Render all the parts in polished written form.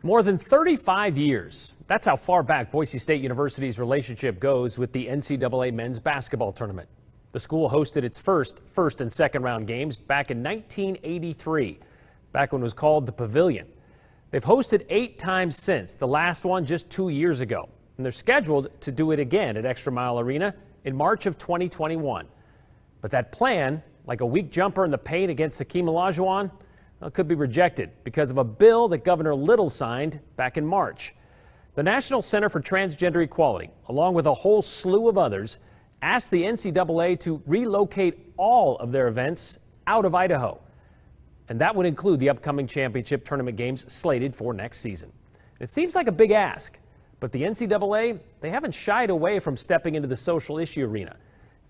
More than 35 years. That's how far back Boise State University's relationship goes with the NCAA men's basketball tournament. The school hosted its first and second round games back in 1983, back when it was called the Pavilion. They've hosted 8 times since, the last one just 2 years ago. And they're scheduled to do it again at Extra Mile Arena in March of 2021. But that plan, like a weak jumper in the paint against Hakeem Olajuwon, could be rejected because of a bill that Governor Little signed back in March. The National Center for Transgender Equality, along with a whole slew of others, asked the NCAA to relocate all of their events out of Idaho. And that would include the upcoming championship tournament games slated for next season. It seems like a big ask, but the NCAA, they haven't shied away from stepping into the social issue arena.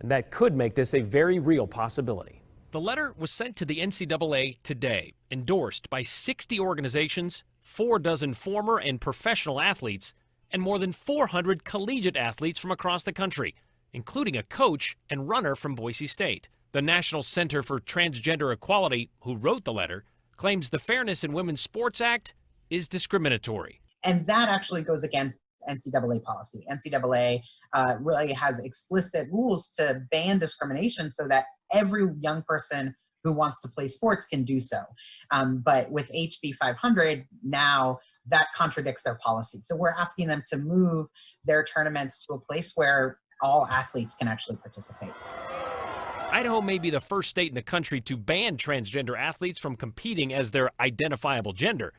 And that could make this a very real possibility. The letter was sent to the NCAA today, endorsed by 60 organizations, 4 dozen former and professional athletes, and more than 400 collegiate athletes from across the country, including a coach and runner from Boise State. The National Center for Transgender Equality, who wrote the letter, claims the Fairness in Women's Sports Act is discriminatory. And that actually goes against NCAA policy. NCAA really has explicit rules to ban discrimination so that every young person who wants to play sports can do so. But with HB 500, now that contradicts their policy. So we're asking them to move their tournaments to a place where all athletes can actually participate. Idaho may be the first state in the country to ban transgender athletes from competing as their identifiable gender,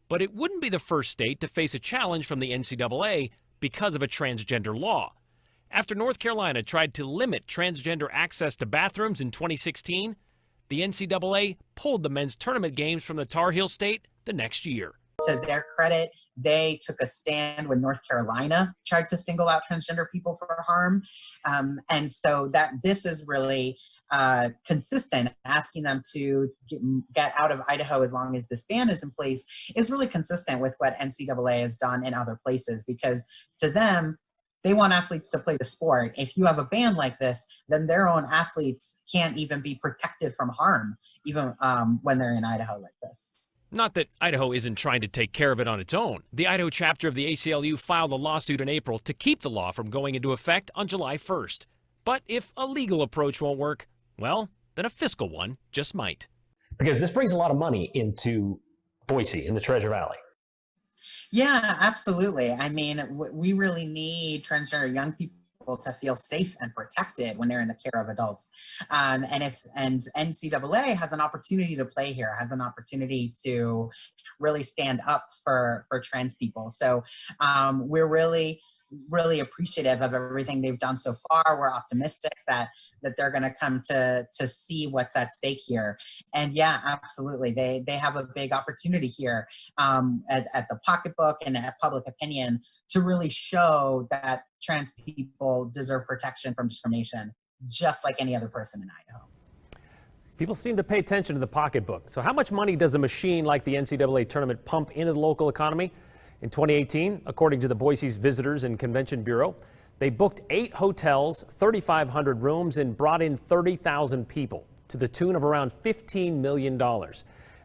but it wouldn't be the first state to face a challenge from the NCAA because of a transgender law. After North Carolina tried to limit transgender access to bathrooms in 2016, the NCAA pulled the men's tournament games from the Tar Heel State the next year. To their credit, they took a stand when North Carolina tried to single out transgender people for harm. And so that this is really consistent. Asking them to get out of Idaho as long as this ban is in place is really consistent with what NCAA has done in other places, because to them, they want athletes to play the sport. If you have a ban like this, then their own athletes can't even be protected from harm, even when they're in Idaho like this. Not that Idaho isn't trying to take care of it on its own. The Idaho chapter of the ACLU filed a lawsuit in April to keep the law from going into effect on July 1st. But if a legal approach won't work, well, then a fiscal one just might. Because this brings a lot of money into Boise, in the Treasure Valley. Yeah, absolutely. I mean, we really need transgender young people to feel safe and protected when they're in the care of adults. And NCAA has an opportunity to play here, has an opportunity to really stand up for trans people. So we're really appreciative of everything they've done so far. We're optimistic that they're going to come to see what's at stake here. And yeah, absolutely. They have a big opportunity here at the pocketbook and at public opinion to really show that trans people deserve protection from discrimination, just like any other person in Idaho. People seem to pay attention to the pocketbook. So how much money does a machine like the NCAA tournament pump into the local economy? In 2018, according to the Boise's Visitors and Convention Bureau, they booked 8 hotels, 3,500 rooms, and brought in 30,000 people to the tune of around $15 million.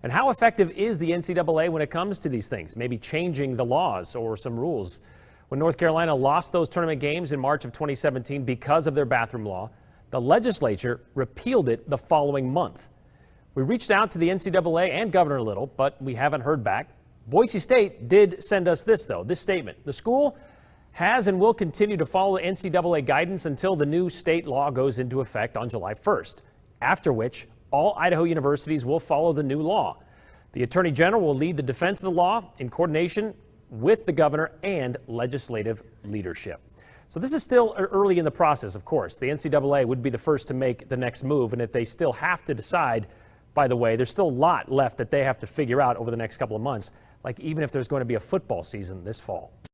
And how effective is the NCAA when it comes to these things? Maybe changing the laws or some rules. When North Carolina lost those tournament games in March of 2017 because of their bathroom law, the legislature repealed it the following month. We reached out to the NCAA and Governor Little, but we haven't heard back. Boise State did send us this, though, this statement. The school has and will continue to follow NCAA guidance until the new state law goes into effect on July 1st, after which all Idaho universities will follow the new law. The Attorney General will lead the defense of the law in coordination with the governor and legislative leadership. So this is still early in the process, of course. The NCAA would be the first to make the next move, and if they still have to decide, by the way, there's still a lot left that they have to figure out over the next couple of months, like even if there's going to be a football season this fall.